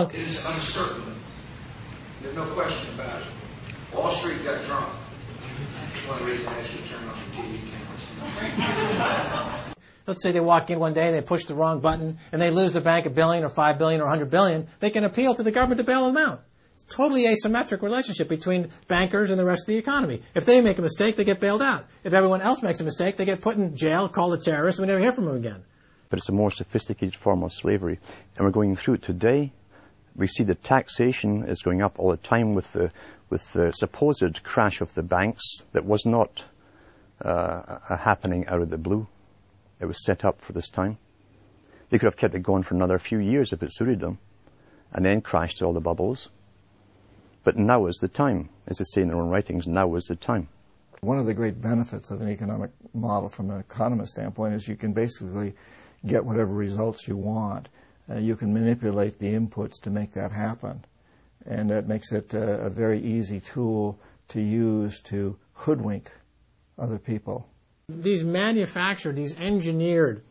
It is uncertain. There's no question about it. Wall Street got drunk. That's one reason I should turn on the TV cameras. Let's say they walk in one day and they push the wrong button and they lose the bank $1 billion or $5 billion or $100 billion. They can appeal to the government to bail them out. It's a totally asymmetric relationship between bankers and the rest of the economy. If they make a mistake, they get bailed out. If everyone else makes a mistake, they get put in jail, called a terrorist, and we never hear from them again. But it's a more sophisticated form of slavery, and we're going through it today. We see the taxation is going up all the time with the supposed crash of the banks that was not a happening out of the blue. It was set up for this time. They could have kept it going for another few years if it suited them, and then crashed all the bubbles. But now is the time. As they say in their own writings, now is the time. One of the great benefits of an economic model from an economist standpoint is you can basically get whatever results you want. You can manipulate the inputs to make that happen. And that makes it a very easy tool to use to hoodwink other people. These manufactured, these engineered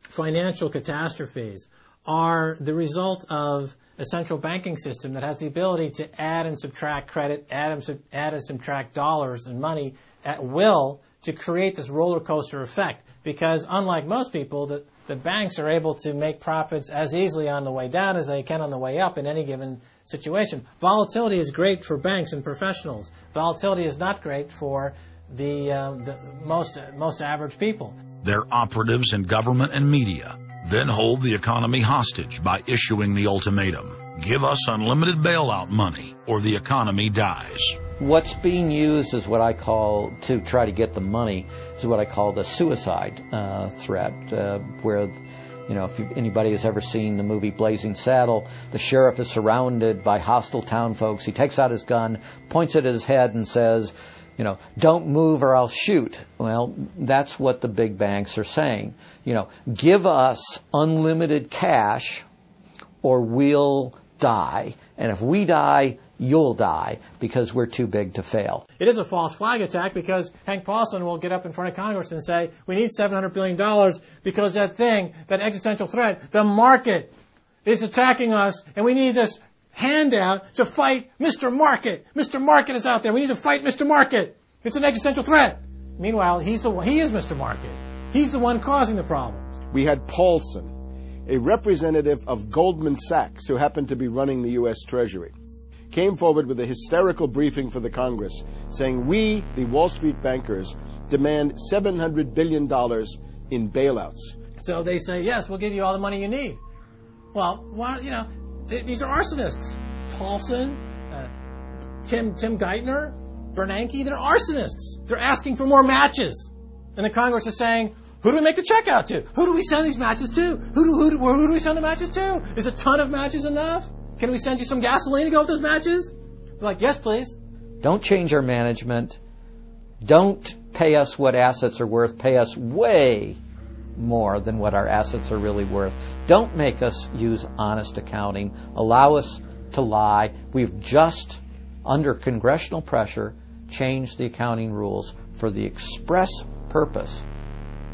financial catastrophes are the result of a central banking system that has the ability to add and subtract credit, add and subtract dollars and money at will to create this roller coaster effect. Because unlike most people, the banks are able to make profits as easily on the way down as they can on the way up in any given situation. Volatility is great for banks and professionals. Volatility is not great for the most average people. Their operatives in government and media then hold the economy hostage by issuing the ultimatum: give us unlimited bailout money or the economy dies. What's being used is what I call, to try to get the money, is what I call the suicide threat, where, you know, if anybody has ever seen the movie Blazing Saddle, the sheriff is surrounded by hostile town folks. He takes out his gun, points it at his head and says, you know, don't move or I'll shoot. Well, that's what the big banks are saying. You know, give us unlimited cash or we'll die. And if we die, you'll die because we're too big to fail. It is a false flag attack because Hank Paulson will get up in front of Congress and say, we need $700 billion because that existential threat, the market is attacking us and we need this handout to fight Mr. Market. Mr. Market is out there. We need to fight Mr. Market. It's an existential threat. Meanwhile, he is Mr. Market. He's the one causing the problems. We had Paulson, a representative of Goldman Sachs who happened to be running the U.S. Treasury, came forward with a hysterical briefing for the Congress saying, we, the Wall Street bankers, demand $700 billion in bailouts. So they say, yes, we'll give you all the money you need. Well, these are arsonists. Paulson, Tim Geithner, Bernanke, they're arsonists. They're asking for more matches. And the Congress is saying, who do we make the check out to? Who do we send these matches to? Who do we send the matches to? Is a ton of matches enough? Can we send you some gasoline to go with those matches? They're like, yes, please. Don't change our management. Don't pay us what assets are worth. Pay us way more than what our assets are really worth. Don't make us use honest accounting. Allow us to lie. We've just, under congressional pressure, changed the accounting rules for the express purpose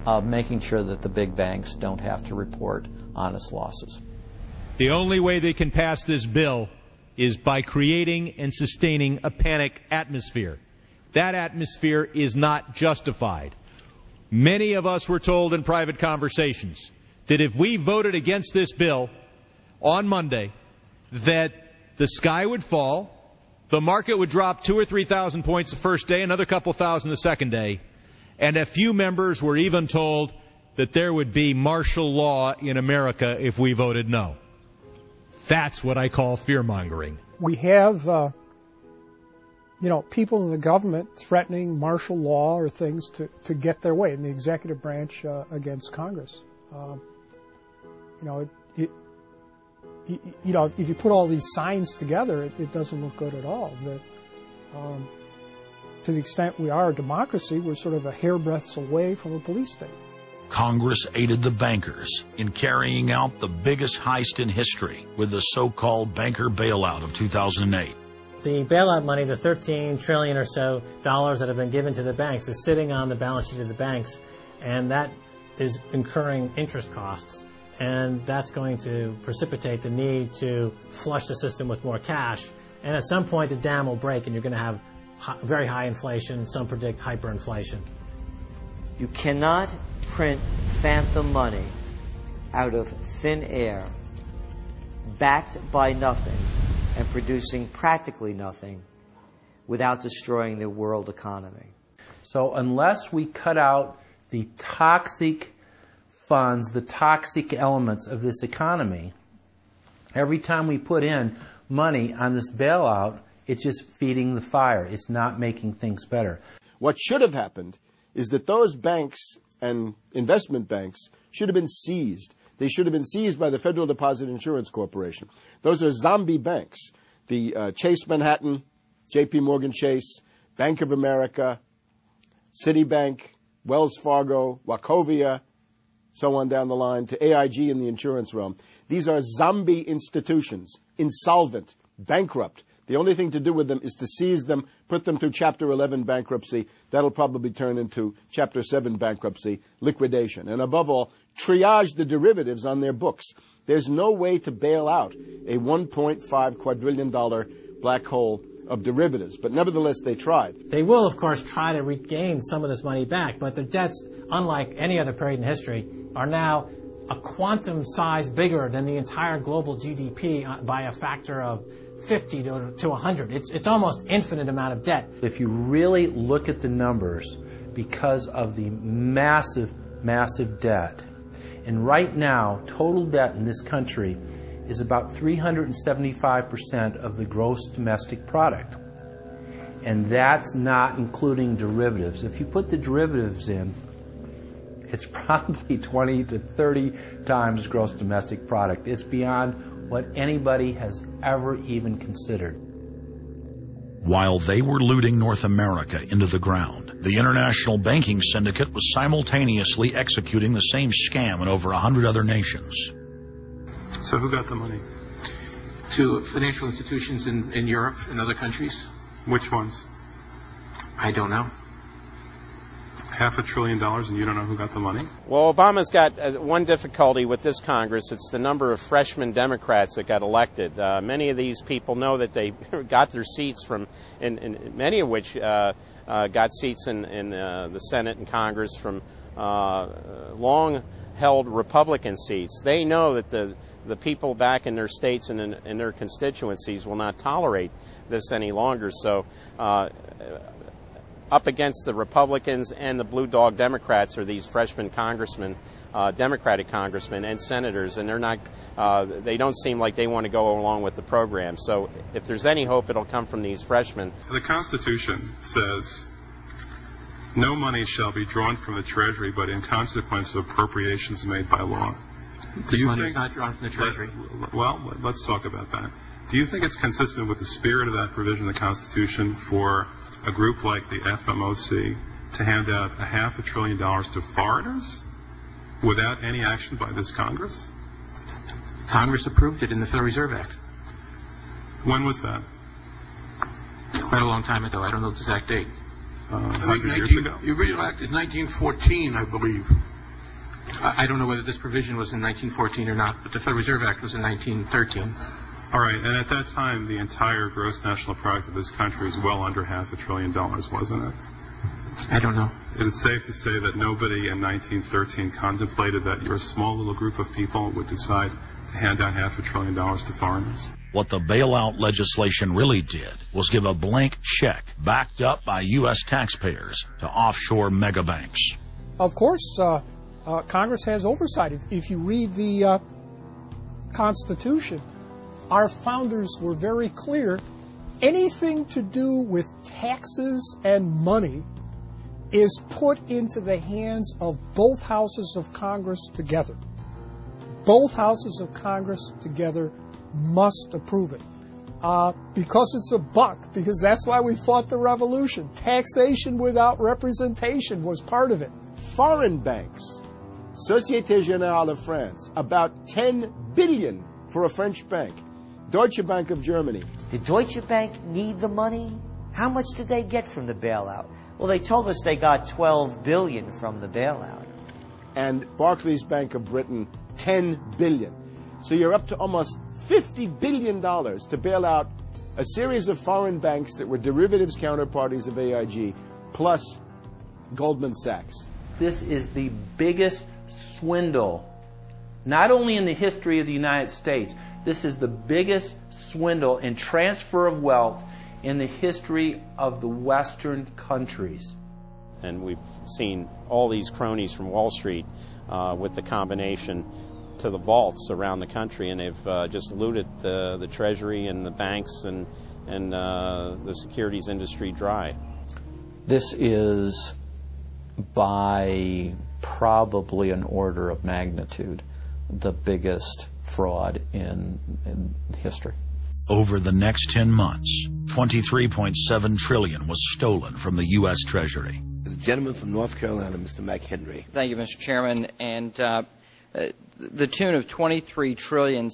of making sure that the big banks don't have to report honest losses. The only way they can pass this bill is by creating and sustaining a panic atmosphere. That atmosphere is not justified. Many of us were told in private conversations that if we voted against this bill on Monday, that the sky would fall, the market would drop 2,000 or 3,000 points the first day, another couple thousand the second day, and a few members were even told that there would be martial law in America if we voted no. That's what I call fear-mongering. We have, people in the government threatening martial law or things to get their way in the executive branch against Congress. If you put all these signs together, it doesn't look good at all. To the extent we are a democracy, we're sort of a hairbreadth away from a police state. Congress aided the bankers in carrying out the biggest heist in history with the so-called banker bailout of 2008. The bailout money, the $13 trillion or so dollars that have been given to the banks, is sitting on the balance sheet of the banks, and that is incurring interest costs. and that's going to precipitate the need to flush the system with more cash. And at some point, the dam will break, and you're going to have very high inflation. Some predict hyperinflation. You cannot print phantom money out of thin air, backed by nothing, and producing practically nothing without destroying the world economy. So unless we cut out the toxic funds, the toxic elements of this economy, every time we put in money on this bailout, it's just feeding the fire. It's not making things better. What should have happened is that those banks and investment banks should have been seized. They should have been seized by the Federal Deposit Insurance Corporation. Those are zombie banks. The Chase Manhattan, J.P. Morgan Chase, Bank of America, Citibank, Wells Fargo, Wachovia, so on down the line, to AIG in the insurance realm. These are zombie institutions, insolvent, bankrupt. The only thing to do with them is to seize them, put them through Chapter 11 bankruptcy. That'll probably turn into Chapter 7 bankruptcy, liquidation. And above all, triage the derivatives on their books. There's no way to bail out a $1.5 quadrillion black hole of derivatives. But nevertheless, they tried. They will, of course, try to regain some of this money back, but their debts, unlike any other period in history, are now a quantum size bigger than the entire global GDP by a factor of 50 to 100. It's almost infinite amount of debt. If you really look at the numbers, because of the massive, massive debt, and right now, total debt in this country is about 375% of the gross domestic product. And that's not including derivatives. If you put the derivatives in, it's probably 20 to 30 times gross domestic product. It's beyond what anybody has ever even considered. While they were looting North America into the ground, the international banking syndicate was simultaneously executing the same scam in over 100 other nations. So who got the money? To financial institutions in Europe and other countries. Which ones? I don't know. $500 billion and you don't know who got the money? Well, Obama's got one difficulty with this Congress. It's the number of freshman Democrats that got elected. Many of these people know that they got their seats from, and many of which got seats in the Senate and Congress from long-held Republican seats. They know that the people back in their states and in their constituencies will not tolerate this any longer. So up against the Republicans and the blue dog Democrats are these freshman congressmen, Democratic congressmen and senators, and they're not. They don't seem like they want to go along with the program. So if there's any hope, it'll come from these freshmen. The Constitution says no money shall be drawn from the Treasury, but in consequence of appropriations made by law. This money is not drawn from the Treasury. Well, let's talk about that. Do you think it's consistent with the spirit of that provision of the Constitution for a group like the FMOC to hand out $500 billion to foreigners without any action by this Congress? Congress approved it in the Federal Reserve Act. When was that? Quite a long time ago. I don't know the exact date. 100 years ago. The original act is 1914, I believe. I don't know whether this provision was in 1914 or not, but the Federal Reserve Act was in 1913. All right, and at that time, the entire gross national product of this country was well under $500 billion, wasn't it? I don't know. Is it safe to say that nobody in 1913 contemplated that your small little group of people would decide to hand out $500 billion to foreigners? What the bailout legislation really did was give a blank check backed up by U.S. taxpayers to offshore megabanks. Of course, Congress has oversight. If you read the Constitution, our founders were very clear. Anything to do with taxes and money is put into the hands of both houses of Congress together. Both houses of Congress together must approve it. Because it's a buck, because that's why we fought the revolution. Taxation without representation was part of it. Foreign banks, Société Générale of France, about 10 billion for a French bank. Deutsche Bank of Germany. Did Deutsche Bank need the money? How much did they get from the bailout? Well, they told us they got $12 billion from the bailout. And Barclays Bank of Britain, $10 billion. So you're up to almost $50 billion to bail out a series of foreign banks that were derivatives counterparties of AIG, plus Goldman Sachs. This is the biggest swindle, not only in the history of the United States, this is the biggest swindle in transfer of wealth in the history of the Western countries. And we've seen all these cronies from Wall Street with the combination to the vaults around the country, and they've just looted the Treasury and the banks and the securities industry dry. This is by probably an order of magnitude the biggest fraud in history. Over the next 10 months, $23.7 trillion was stolen from the U.S. Treasury. The gentleman from North Carolina, Mr. McHenry. Thank you, Mr. Chairman. And the tune of $23.7 trillion